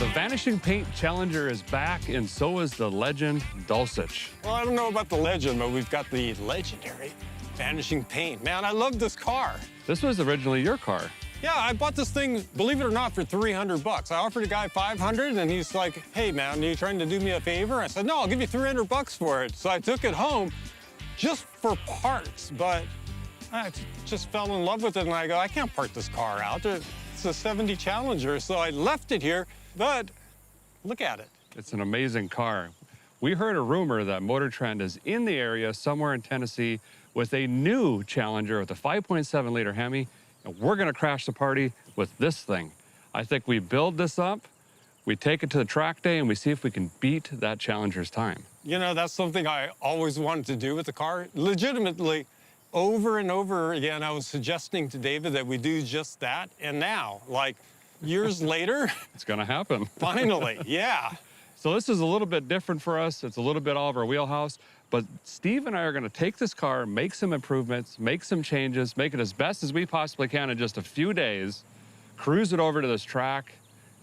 The Vanishing Paint Challenger is back, and so is the legend Dulcich. Well, I don't know about the legend, but we've got the legendary Vanishing Paint. Man, I love this car. This was originally your car. Yeah, I bought this thing, believe it or not, for 300 bucks. I offered a guy 500, and he's like, hey, man, are you trying to do me a favor? I said, no, I'll give you 300 bucks for it. So I took it home just for parts, but I just fell in love with it, and I go, I can't part this car out. It's a 70 Challenger, so I left it here, but look at it. It's an amazing car. We heard a rumor that MotorTrend is in the area somewhere in Tennessee with a new Challenger with a 5.7-liter Hemi, and we're gonna crash the party with this thing. I think we build this up, we take it to the track day, and we see if we can beat that Challenger's time. You know, that's something I always wanted to do with the car. Legitimately, over and over again, I was suggesting to David that we do just that, and now, like, years later, It's gonna happen. finally, yeah. So this is a little bit different for us. It's a little bit all of our wheelhouse, but Steve and I are gonna take this car, make some improvements, make some changes, make it as best as we possibly can in just a few days, cruise it over to this track,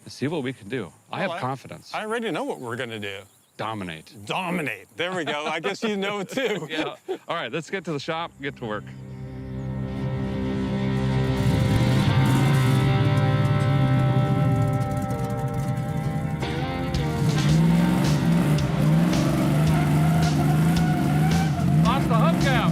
and see what we can do. I have confidence. I already know what we're gonna do. Dominate. Dominate. There we go. I guess you know it too. Yeah. All right, let's get to the shop, get to work. Lost the hubcap.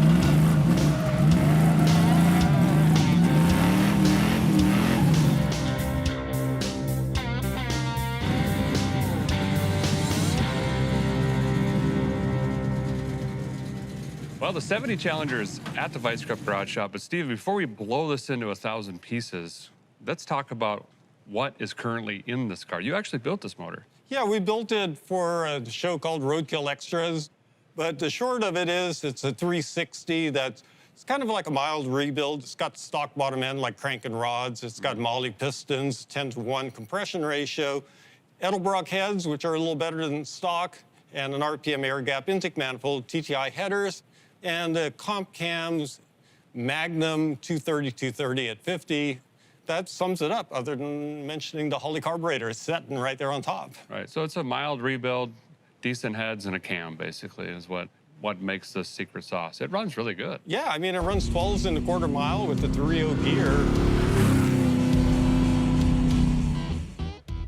Well, the 70 Challenger is at the Vice Grip Garage Shop. But Steve, before we blow this into 1,000 pieces, let's talk about what is currently in this car. You actually built this motor. Yeah, we built it for a show called Roadkill Extras. But the short of it is, it's a 360 that's it's kind of like a mild rebuild. It's got stock bottom end like cranking rods. It's got Molle pistons, 10:1 compression ratio, Edelbrock heads, which are a little better than stock, and an RPM air gap intake manifold, TTI headers, and the comp cams, Magnum 230 at 50. That sums it up, other than mentioning the Holley carburetor sitting right there on top. Right, so it's a mild rebuild, decent heads and a cam, basically, is what makes this secret sauce. It runs really good. Yeah, I mean, it runs 12s in a quarter mile with the 3.0 gear.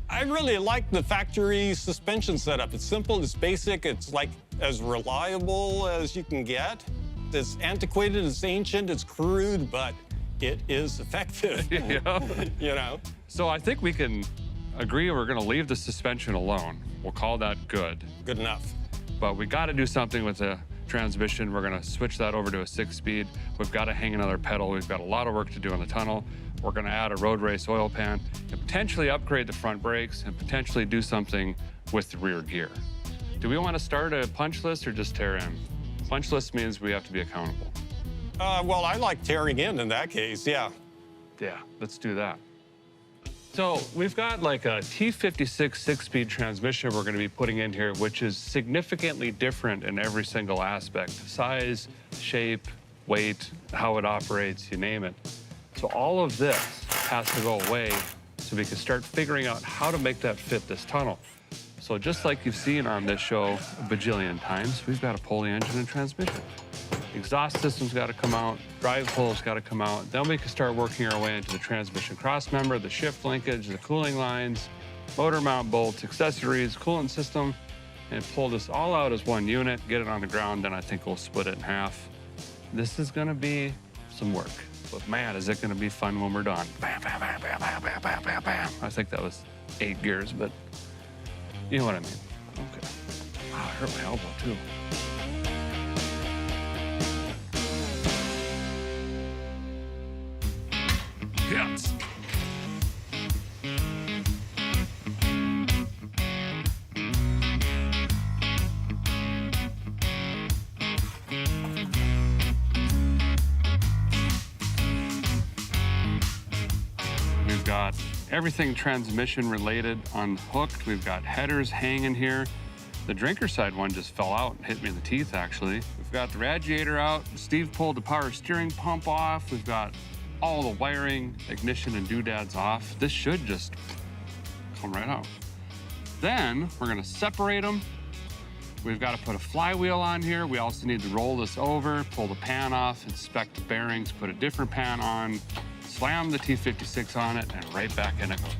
I really like the factory suspension setup. It's simple, it's basic, it's like as reliable as you can get. It's antiquated, it's ancient, it's crude, but it is effective. Yeah. You know? So I think we can agree we're gonna leave the suspension alone. We'll call that good. Good enough. But we gotta do something with the transmission. We're gonna switch that over to a 6-speed. We've gotta hang another pedal. We've got a lot of work to do in the tunnel. We're gonna add a road race oil pan and potentially upgrade the front brakes and potentially do something with the rear gear. Do we wanna start a punch list or just tear in? Punch list means we have to be accountable. Well, I like tearing in that case, yeah. Yeah, let's do that. So we've got like a T56 6-speed transmission we're gonna be putting in here, which is significantly different in every single aspect. Size, shape, weight, how it operates, you name it. So all of this has to go away so we can start figuring out how to make that fit this tunnel. So just like you've seen on this show a bajillion times, we've got to pull the engine and transmission. Exhaust system's got to come out, drive pull's got to come out. Then we can start working our way into the transmission cross member, the shift linkage, the cooling lines, motor mount bolts, accessories, coolant system, and pull this all out as one unit, get it on the ground, then I think we'll split it in half. This is gonna be some work, but man, is it gonna be fun when we're done. Bam, bam, bam, bam, bam, bam, bam, bam, bam. I think that was 8 gears, but you know what I mean. Okay. Wow, it hurt my elbow too. Yes. We've got everything transmission related unhooked. We've got headers hanging here. The drinker side one just fell out and hit me in the teeth, actually. We've got the radiator out. Steve pulled the power steering pump off. We've got all the wiring, ignition, and doodads off. This should just come right out. Then we're gonna separate them. We've got to put a flywheel on here. We also need to roll this over, pull the pan off, inspect the bearings, put a different pan on, slam the T56 on it, and right back in it goes.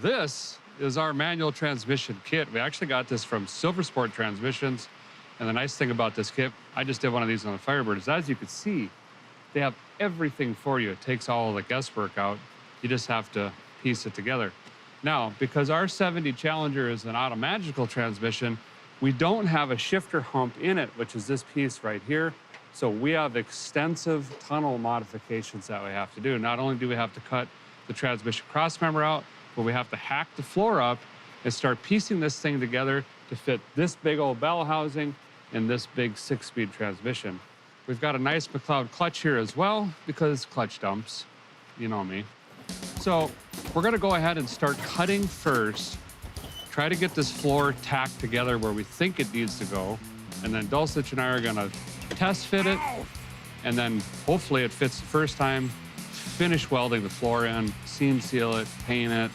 This is our manual transmission kit. We actually got this from Silver Sport Transmissions. And the nice thing about this kit, I just did one of these on the Firebird, is as you can see, they have everything for you. It takes all the guesswork out. You just have to piece it together. Now, because our 70 Challenger is an automagical transmission, we don't have a shifter hump in it, which is this piece right here. So we have extensive tunnel modifications that we have to do. Not only do we have to cut the transmission crossmember out, but we have to hack the floor up and start piecing this thing together to fit this big old bell housing and this big 6-speed transmission. We've got a nice McLeod clutch here as well because clutch dumps, you know me. So we're gonna go ahead and start cutting first, try to get this floor tacked together where we think it needs to go, and then Dulcich and I are gonna test fit it, and then hopefully it fits the first time, finish welding the floor in, seam seal it, paint it.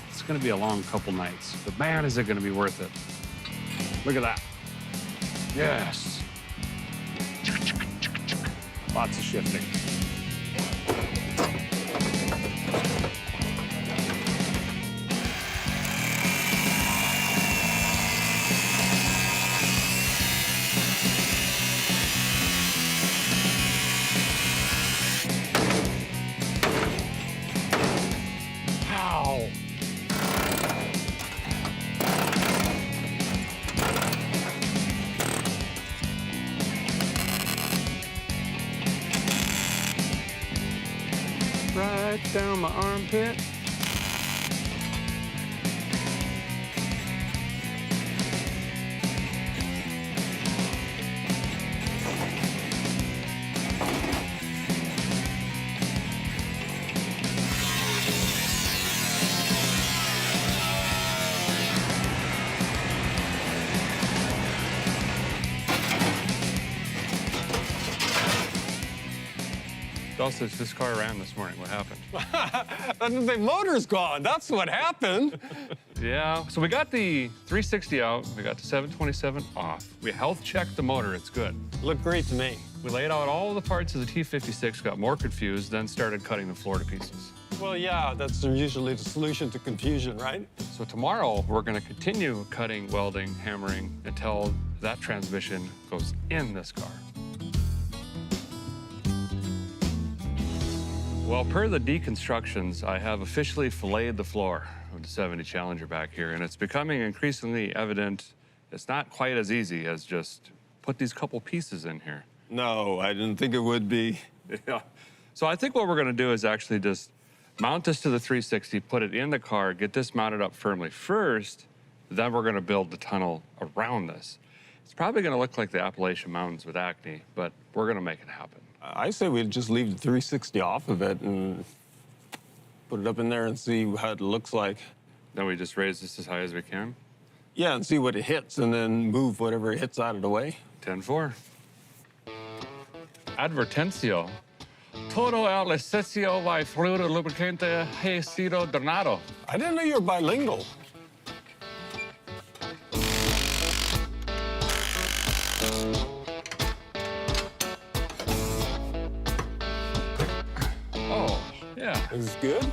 It's gonna be a long couple nights, but man, is it gonna be worth it. Look at that. Yes. Lots of shifting. Right down my armpit. Dulcich, this car ran this morning. What happened? The motor's gone. That's what happened. Yeah, so we got the 360 out. We got the 727 off. We health checked the motor. It's good. Looked great to me. We laid out all the parts of the T56, got more confused, then started cutting the floor to pieces. Well, yeah, that's usually the solution to confusion, right? So tomorrow, we're gonna continue cutting, welding, hammering until that transmission goes in this car. Well, per the deconstructions, I have officially filleted the floor of the 70 Challenger back here, and it's becoming increasingly evident it's not quite as easy as just put these couple pieces in here. No, I didn't think it would be. Yeah. So I think what we're gonna do is actually just mount this to the 360, put it in the car, get this mounted up firmly first, then we're gonna build the tunnel around this. It's probably gonna look like the Appalachian Mountains with acne, but we're gonna make it happen. I say we'd just leave the 360 off of it and put it up in there and see how it looks like. Then we just raise this as high as we can. Yeah, and see what it hits, and then move whatever it hits out of the way. 10-4. Advertencio. Todo el esercicio by fluido lubricante he sido donado. I didn't know you were bilingual. Oh, yeah. Is this good?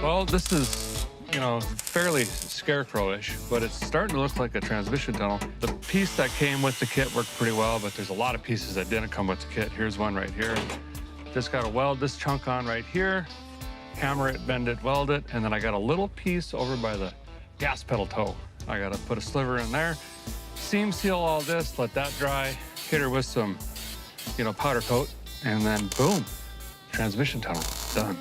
Well, this is, you know, fairly scarecrowish, but it's starting to look like a transmission tunnel. The piece that came with the kit worked pretty well, but there's a lot of pieces that didn't come with the kit. Here's one right here. Just gotta weld this chunk on right here, hammer it, bend it, weld it, and then I got a little piece over by the gas pedal toe. I gotta put a sliver in there, seam seal all this, let that dry, hit her with some, powder coat, and then boom, transmission tunnel, done.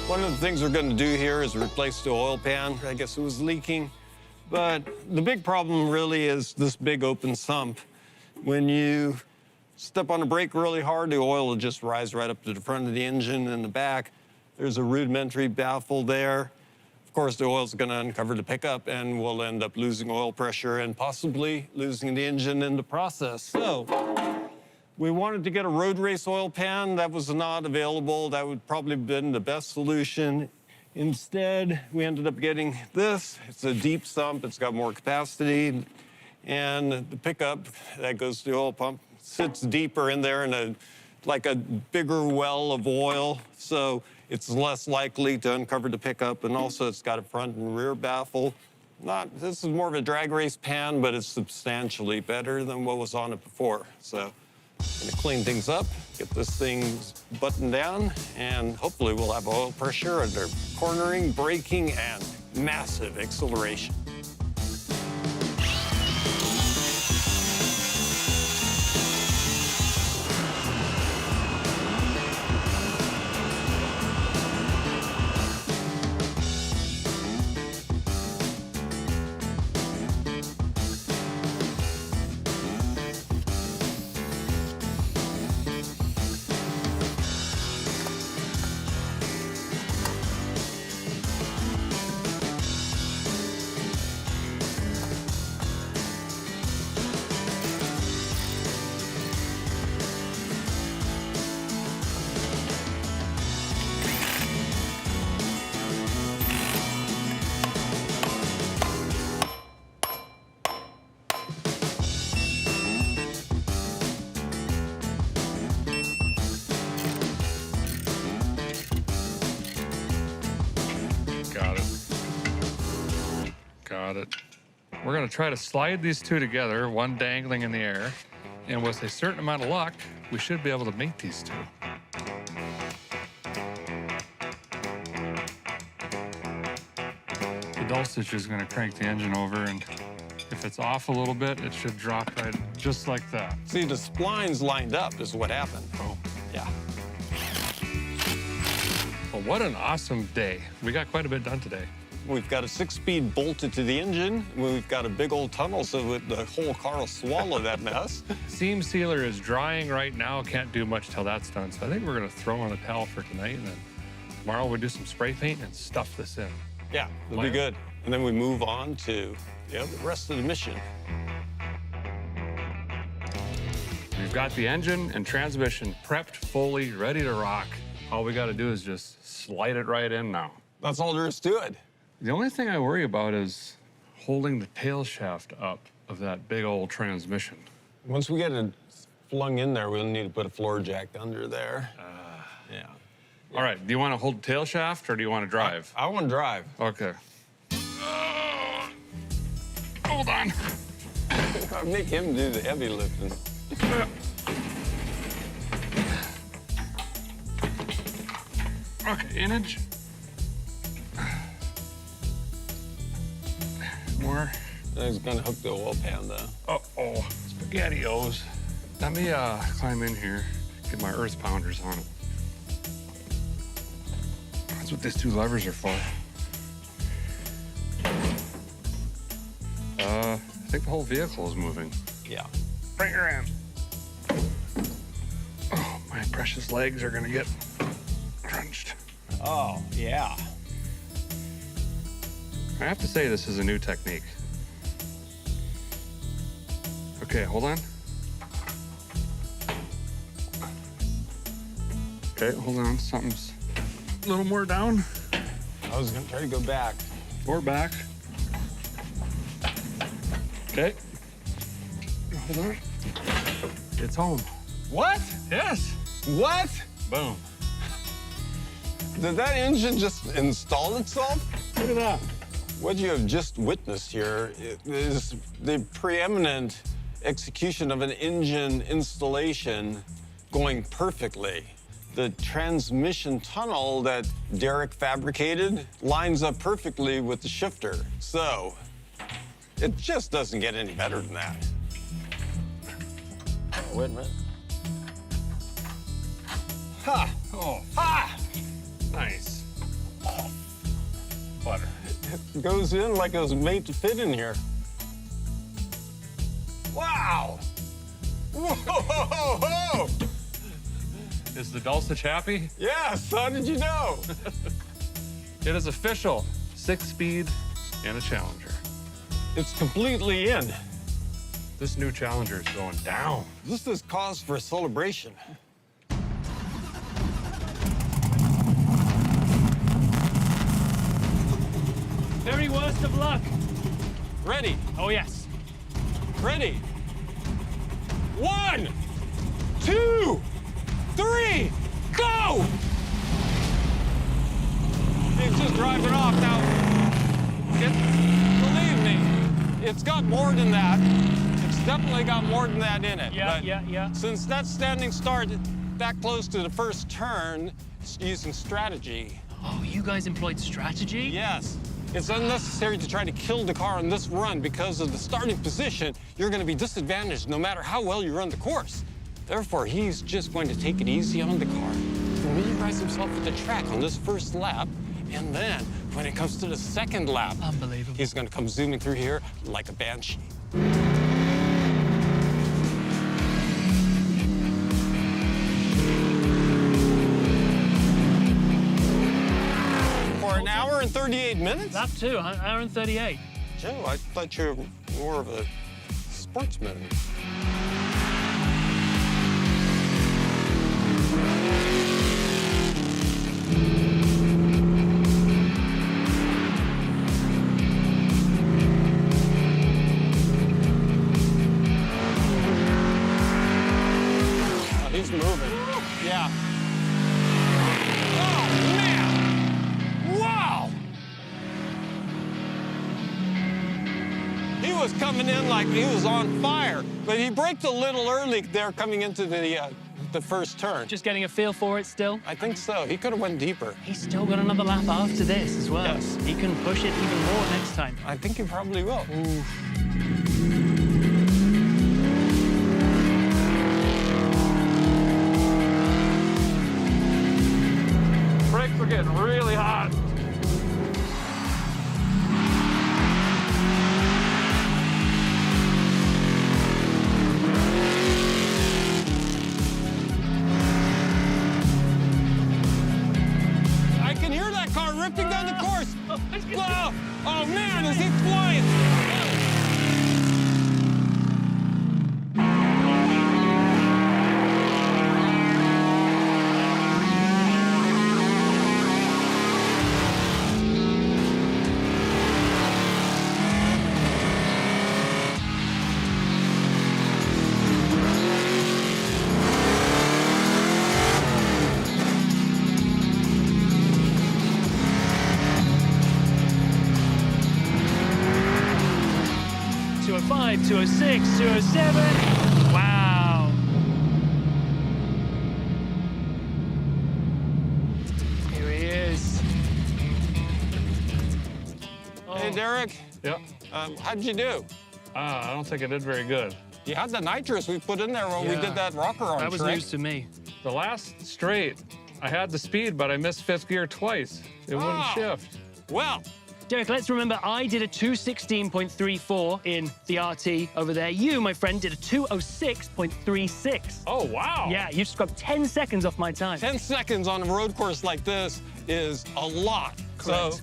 One of the things we're going to do here is replace the oil pan. I guess it was leaking. But the big problem really is this big open sump. When you step on the brake really hard, the oil will just rise right up to the front of the engine and the back. There's a rudimentary baffle there. Of course, the oil's going to uncover the pickup, and we'll end up losing oil pressure and possibly losing the engine in the process. So we wanted to get a road race oil pan. That was not available. That would probably have been the best solution. Instead, we ended up getting this. It's a deep sump. It's got more capacity. And the pickup that goes to the oil pump sits deeper in there in like a bigger well of oil. So it's less likely to uncover the pickup. And also, it's got a front and rear baffle. This is more of a drag race pan, but it's substantially better than what was on it before. So I'm gonna clean things up, get this thing buttoned down, and hopefully we'll have oil pressure under cornering, braking, and massive acceleration. Got it. We're gonna try to slide these two together, one dangling in the air, and with a certain amount of luck, we should be able to mate these two. The Dulcich is gonna crank the engine over, and if it's off a little bit, it should drop right just like that. See, the splines lined up is what happened. Oh. Yeah. Well, what an awesome day. We got quite a bit done today. We've got a 6-speed bolted to the engine. We've got a big old tunnel, so the whole car will swallow that mess. Seam sealer is drying right now. Can't do much till that's done. So I think we're gonna throw on a towel for tonight, and then tomorrow we'll do some spray paint and stuff this in. Yeah, it'll be good. And then we move on to the rest of the mission. We've got the engine and transmission prepped, fully ready to rock. All we gotta do is just slide it right in now. That's all there is to it. The only thing I worry about is holding the tail shaft up of that big old transmission. Once we get it flung in there, we'll need to put a floor jack under there. Yeah. All right, do you want to hold the tail shaft or do you want to drive? I want to drive. Okay. Hold on. I'll make him do the heavy lifting. Okay, inch. More. I was going to hook the oil pan, though. Uh-oh, SpaghettiOs. Let me climb in here, get my earth pounders on it. That's what these two levers are for. I think the whole vehicle is moving. Yeah. Bring her in. Oh, my precious legs are gonna get crunched. Oh, yeah. I have to say this is a new technique. Okay, hold on. Okay, hold on, something's a little more down. I was gonna try to go back. Or back. Okay. Hold on. It's home. What? Yes. What? Boom. Did that engine just install itself? Look at that. What you have just witnessed here is the preeminent execution of an engine installation going perfectly. The transmission tunnel that Derek fabricated lines up perfectly with the shifter. So it just doesn't get any better than that. Oh, wait a minute. Ha! Oh, Ha! nice. Butter. It goes in like it was made to fit in here. Wow! Whoa! Ho, ho! Is the Dulcich happy? Yes, how did you know? It is official. 6-speed and a Challenger. It's completely in. This new Challenger is going down. This is cause for celebration. Very worst of luck. Ready, Oh, yes. ready. 1, 2, 3, go! It's just driving off now. Believe me, it's got more than that. It's definitely got more than that in it. Yeah, But yeah. Since that standing start that close to the first turn, it's using strategy. Oh, you guys employed strategy? Yes. It's unnecessary to try to kill the car on this run because of the starting position. You're going to be disadvantaged no matter how well you run the course. Therefore, he's just going to take it easy on the car, familiarize himself with the track on this first lap, and then when it comes to the second lap, Unbelievable. he's going to come zooming through here like a banshee. For an hour and 38 minutes? Lap 2, hour and 38. Joe, I thought you were more of a sportsman. Oh, he's moving. Yeah. Oh, man! Wow! He was coming in like he was on fire, but he braked a little early there coming into the first turn. Just getting a feel for it still. I think so. He could have went deeper. He's still got another lap after this as well. Yes. He can push it even more next time. I think he probably will. Brakes are getting really hot. I can hear that car ripping down the course. Whoa. Oh, man, is he flying? Five, 206, 207. Wow. Here he is. Hey, Derek, Yep. how'd you do? I don't think I did very good. You had the nitrous we put in there when we Yeah. did that rocker arm That was trick. news to me. The last straight, I had the speed, but I missed fifth gear twice. It wouldn't Oh. shift. Well, Derek, let's remember I did a 216.34 in the RT over there. You, my friend, did a 206.36. Oh, wow. Yeah, you scrubbed 10 seconds off my time. 10 seconds on a road course like this is a lot. Correct. So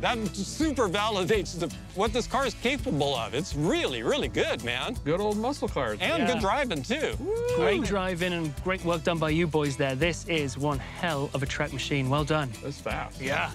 that super validates what this car is capable of. It's really, really good, man. Good old muscle cars. And Yeah. good driving, too. Great driving and great work done by you boys there. This is one hell of a track machine. Well done. That's fast. Yeah.